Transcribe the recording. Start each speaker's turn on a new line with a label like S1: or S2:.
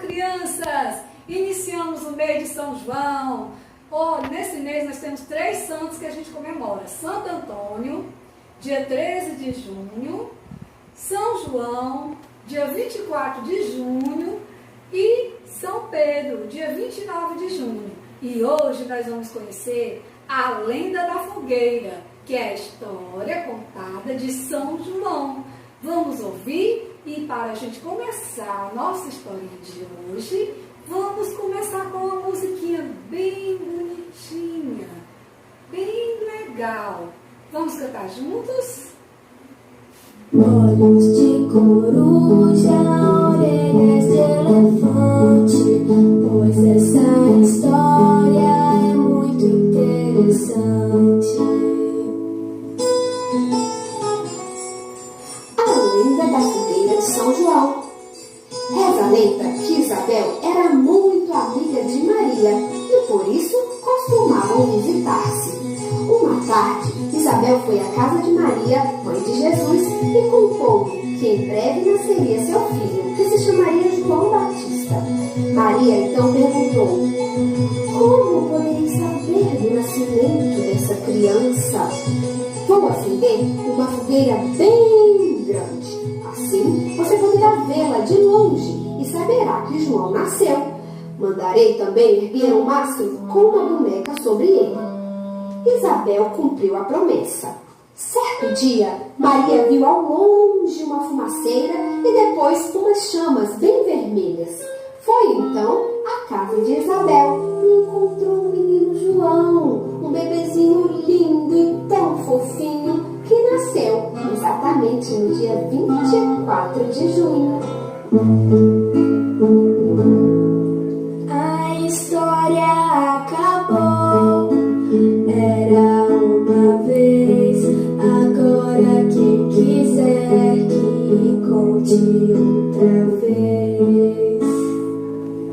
S1: crianças! Iniciamos o mês de São João. Nesse mês nós temos 3 santos que a gente comemora. Santo Antônio, dia 13 de junho, São João, dia 24 de junho e São Pedro, dia 29 de junho. E hoje nós vamos conhecer a lenda da fogueira, que é a história contada de São João. Vamos ouvir? E para a gente começar a nossa historinha de hoje, vamos começar com uma musiquinha bem bonitinha, bem legal. Vamos cantar juntos?
S2: Olhos de coruja, orelhas de elefante, pois essa história é muito interessante. A lenda da fogueira de São João. Reza a lenda que Isabel era muito amiga de Maria e por isso costumavam visitar-se. Uma tarde, Isabel foi à casa de Maria, mãe de Jesus, e contou-lhe que em breve nasceria seu filho, que se chamaria João Batista. Maria então perguntou: como poderei saber do nascimento dessa criança? Vou acender uma fogueira bem grande. Assim, você poderá vê-la de longe e saberá que João nasceu. Mandarei também erguer um mastro com uma boneca sobre ele. Isabel cumpriu a promessa. Certo dia, Maria viu ao longe uma fumaceira e depois umas chamas bem vermelhas. Foi então à casa de Isabel e encontrou o menino João, um bebezinho lindo e tão fofinho que nasceu exatamente no dia 24 de junho. A história acabou. Era uma vez, agora quem quiser que conte outra vez.